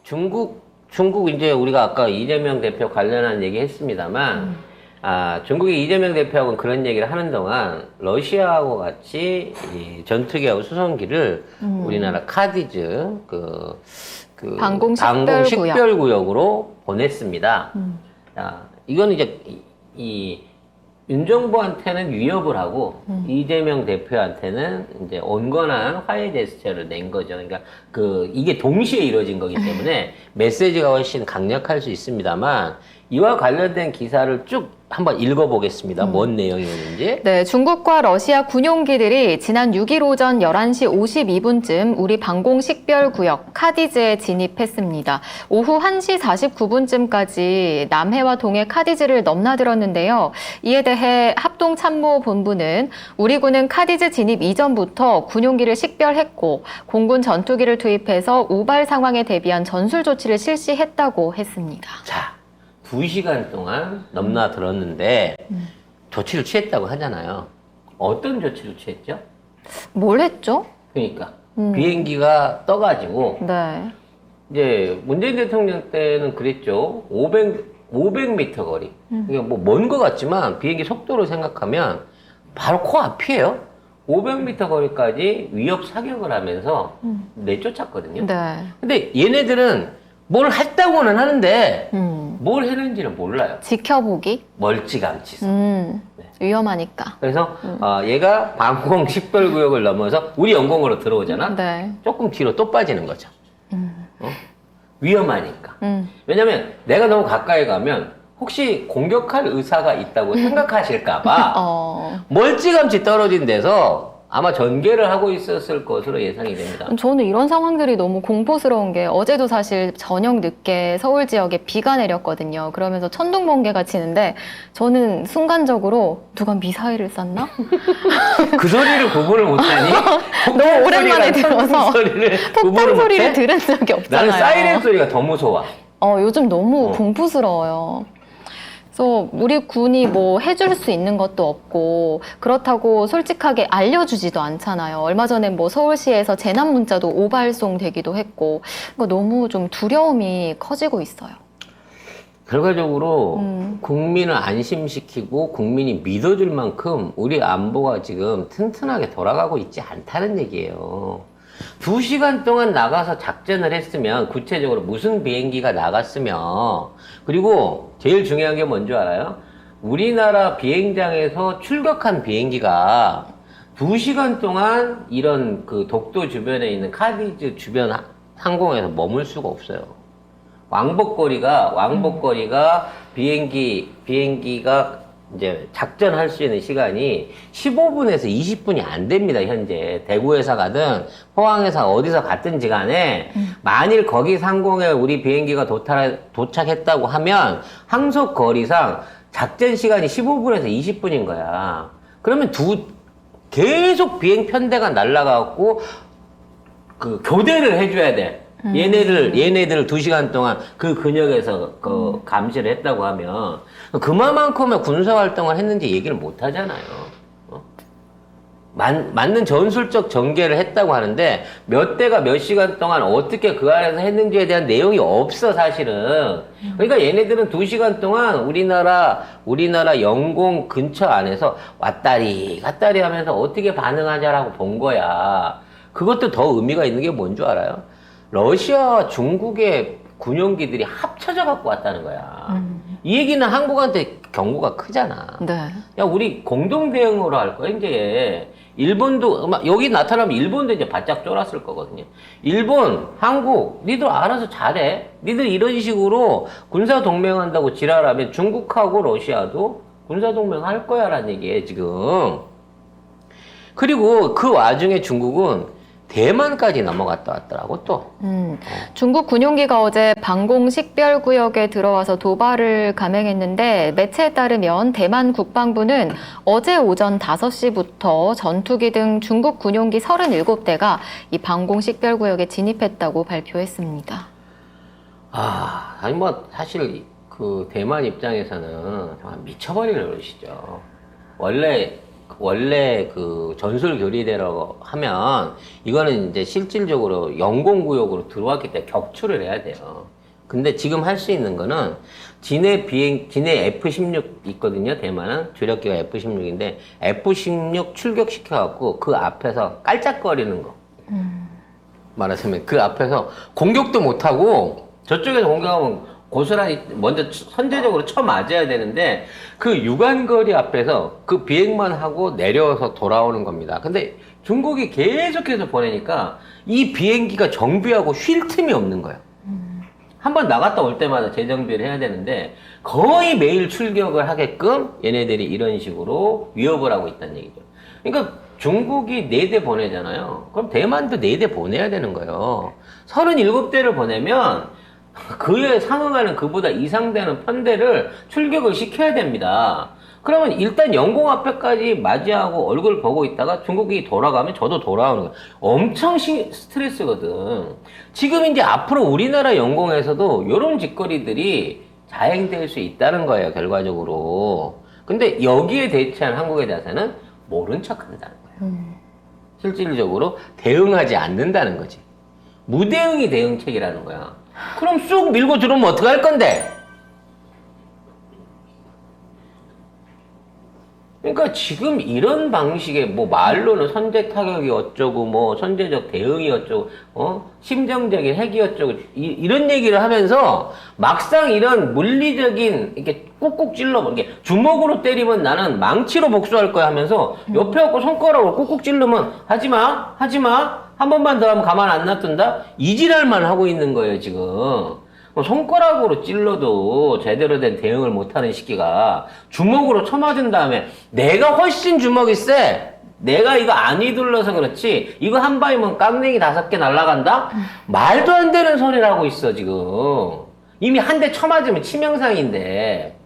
중국 이제 우리가 아까 이재명 대표 관련한 얘기 했습니다만, 중국의 이재명 대표하고는 그런 얘기를 하는 동안 러시아하고 같이 이 전투기하고 수송기를 우리나라 카디즈 방공 식별구역으로 보냈습니다. 이거는 이제 이 윤정부한테는 위협을 하고 이재명 대표한테는 이제 온건한 화해 제스처를 낸 거죠. 그러니까 이게 동시에 이루어진 거기 때문에 메시지가 훨씬 강력할 수 있습니다만 이와 관련된 기사를 쭉 한번 읽어보겠습니다. 뭔 내용이었는지. 네, 중국과 러시아 군용기들이 지난 6일 오전 11시 52분쯤 우리 방공 식별구역 카디즈에 진입했습니다. 오후 1시 49분쯤까지 남해와 동해 카디즈를 넘나들었는데요. 이에 대해 합동참모본부는 우리 군은 카디즈 진입 이전부터 군용기를 식별했고 공군 전투기를 투입해서 우발 상황에 대비한 전술 조치를 실시했다고 했습니다. 자, 2시간 동안 넘나들었는데 조치를 취했다고 하잖아요. 어떤 조치를 취했죠? 뭘 했죠? 그러니까 비행기가 떠가지고 네. 이제 문재인 대통령 때는 그랬죠. 500m 거리. 이게 뭐 먼 것 같지만 비행기 속도로 생각하면 바로 코앞이에요. 500m 거리까지 위협 사격을 하면서 내쫓았거든요. 네. 근데 얘네들은 뭘 했다고는 하는데 뭘 했는지는 몰라요. 지켜보기? 멀찌감치서. 위험하니까. 그래서 얘가 방공 식별구역을 넘어서 우리 영공으로 들어오잖아. 네. 조금 뒤로 또 빠지는 거죠. 위험하니까. 왜냐면 내가 너무 가까이 가면 혹시 공격할 의사가 있다고 생각하실까봐 멀찌감치 떨어진 데서 아마 전개를 하고 있었을 것으로 예상이 됩니다. 저는 이런 상황들이 너무 공포스러운 게 어제도 사실 저녁 늦게 서울 지역에 비가 내렸거든요. 그러면서 천둥 번개가 치는데 저는 순간적으로 누가 미사일을 쐈나? 그 소리를 구분을 못하니? 너무 오랜만에 들어서 폭탄 소리를 못해? 들은 적이 없잖아요. 나는 사이렌 소리가 더 무서워. 요즘 너무 공포스러워요. 그래서 우리 군이 뭐 해줄 수 있는 것도 없고 그렇다고 솔직하게 알려주지도 않잖아요. 얼마 전에 뭐 서울시에서 재난 문자도 오발송 되기도 했고 그러니까 너무 좀 두려움이 커지고 있어요. 결과적으로 국민을 안심시키고 국민이 믿어줄 만큼 우리 안보가 지금 튼튼하게 돌아가고 있지 않다는 얘기예요. 2시간 동안 나가서 작전을 했으면 구체적으로 무슨 비행기가 나갔으면 그리고 제일 중요한 게 뭔지 알아요? 우리나라 비행장에서 출격한 비행기가 2시간 동안 이런 독도 주변에 있는 카디즈 주변 항공에서 머물 수가 없어요. 왕복거리가 비행기가 이제 작전할 수 있는 시간이 15분에서 20분이 안 됩니다, 현재. 대구에서 가든 포항에서 어디서 갔든지 간에 만일 거기 상공에 우리 비행기가 도착했다고 하면 항속 거리상 작전 시간이 15분에서 20분인 거야. 그러면 계속 비행 편대가 날아가고 교대를 해줘야 돼. 얘네들 2시간 동안 그 근역에서 감시를 했다고 하면 그만큼의 군사활동을 했는지 얘기를 못 하잖아요. 맞는 전술적 전개를 했다고 하는데 몇 대가 몇 시간 동안 어떻게 그 안에서 했는지에 대한 내용이 없어, 사실은. 그러니까 얘네들은 2시간 동안 우리나라 영공 근처 안에서 왔다리 갔다리 하면서 어떻게 반응하자라고 본 거야. 그것도 더 의미가 있는 게 뭔 줄 알아요? 러시아와 중국의 군용기들이 합쳐져 갖고 왔다는 거야. 이 얘기는 한국한테 경고가 크잖아. 네. 야, 우리 공동 대응으로 할 거야, 이제. 일본도, 여기 나타나면 일본도 이제 바짝 쫄았을 거거든요. 일본, 한국, 니들 알아서 잘해. 니들 이런 식으로 군사동맹 한다고 지랄하면 중국하고 러시아도 군사동맹 할 거야, 라는 얘기예요, 지금. 그리고 그 와중에 중국은 대만까지 넘어갔다 왔더라고, 또. 중국 군용기가 어제 방공 식별구역에 들어와서 도발을 감행했는데 매체에 따르면 대만 국방부는 어제 오전 5시부터 전투기 등 중국 군용기 37대가 이 방공 식별구역에 진입했다고 발표했습니다. 아니 사실 대만 입장에서는 정말 미쳐버릴 노릇이죠. 원래 원래 그 전술 교리대로 하면 이거는 이제 실질적으로 영공구역으로 들어왔기 때문에 격추를 해야 돼요. 근데 지금 할 수 있는 거는 진해 F-16 있거든요. 대만은 주력기가 F-16인데 F-16 출격시켜갖고 그 앞에서 깔짝거리는 거. 말하자면 그 앞에서 공격도 못하고 저쪽에서 공격하면 고스란히 먼저 선제적으로 쳐맞아야 되는데 그 유관거리 앞에서 그 비행만 하고 내려서 돌아오는 겁니다. 근데 중국이 계속해서 보내니까 이 비행기가 정비하고 쉴 틈이 없는 거예요. 한번 나갔다 올 때마다 재정비를 해야 되는데 거의 매일 출격을 하게끔 얘네들이 이런 식으로 위협을 하고 있다는 얘기죠. 그러니까 중국이 4대 보내잖아요. 그럼 대만도 4대 보내야 되는 거예요. 37대를 보내면 그에 상응하는 그보다 이상되는 편대를 출격을 시켜야 됩니다. 그러면 일단 영공 앞에까지 맞이하고 얼굴 보고 있다가 중국이 돌아가면 저도 돌아오는 거예요. 엄청 스트레스거든. 지금 이제 앞으로 우리나라 영공에서도 이런 짓거리들이 자행될 수 있다는 거예요, 결과적으로. 근데 여기에 대처한 한국의 자세는 모른 척 한다는 거예요. 실질적으로 대응하지 않는다는 거지. 무대응이 대응책이라는 거야. 그럼 쑥 밀고 들어오면 어떡할 건데? 그러니까 지금 이런 방식의 뭐 말로는 선제 타격이 어쩌고 뭐 선제적 대응이 어쩌고 심정적인 핵이 어쩌고 이런 얘기를 하면서 막상 이런 물리적인 이렇게 꾹꾹 찔러 이게 주먹으로 때리면 나는 망치로 복수할 거야 하면서 옆에 갖고 손가락으로 꾹꾹 찌르면 하지마 한 번만 더 하면 가만 안 놔둔다 이 지랄만 하고 있는 거예요 지금. 손가락으로 찔러도 제대로 된 대응을 못하는 시기가 주먹으로 쳐맞은 다음에 내가 훨씬 주먹이 세. 내가 이거 안 휘둘러서 그렇지. 이거 한 방이면 깡냉이 5개 날아간다? 말도 안 되는 소리를 하고 있어 지금. 이미 한 대 쳐맞으면 치명상인데.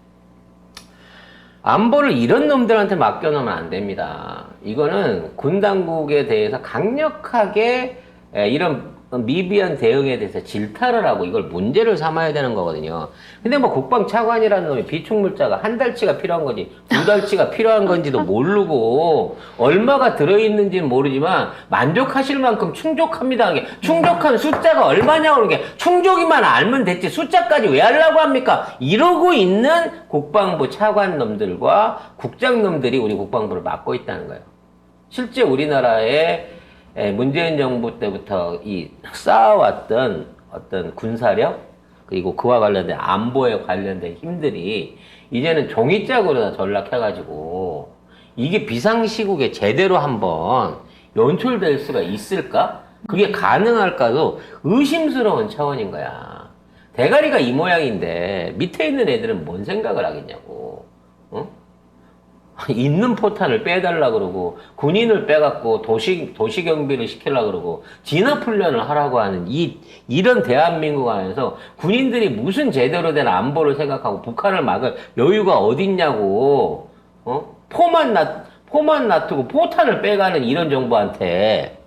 안보를 이런 놈들한테 맡겨놓으면 안 됩니다. 이거는 군 당국에 대해서 강력하게 이런 미비한 대응에 대해서 질타를 하고 이걸 문제를 삼아야 되는 거거든요. 근데 뭐 국방차관이라는 놈이 비축물자가 1달치가 필요한 건지 2달치가 필요한 건지도 모르고 얼마가 들어있는지는 모르지만 만족하실 만큼 충족합니다. 충족한 숫자가 얼마냐고 그러는 게 충족이만 알면 됐지 숫자까지 왜 하려고 합니까? 이러고 있는 국방부 차관 놈들과 국장 놈들이 우리 국방부를 맡고 있다는 거예요. 실제 우리나라의 문재인 정부 때부터 이 쌓아왔던 어떤 군사력 그리고 그와 관련된 안보에 관련된 힘들이 이제는 종이짝으로 다 전락해가지고 이게 비상시국에 제대로 한번 연출될 수가 있을까? 그게 가능할까도 의심스러운 차원인 거야. 대가리가 이 모양인데 밑에 있는 애들은 뭔 생각을 하겠냐고. 있는 포탄을 빼달라 그러고 군인을 빼갖고 도시 경비를 시키려고 그러고 진압 훈련을 하라고 하는 이런 대한민국 안에서 군인들이 무슨 제대로 된 안보를 생각하고 북한을 막을 여유가 어딨냐고 포만 놔두고 포탄을 빼가는 이런 정부한테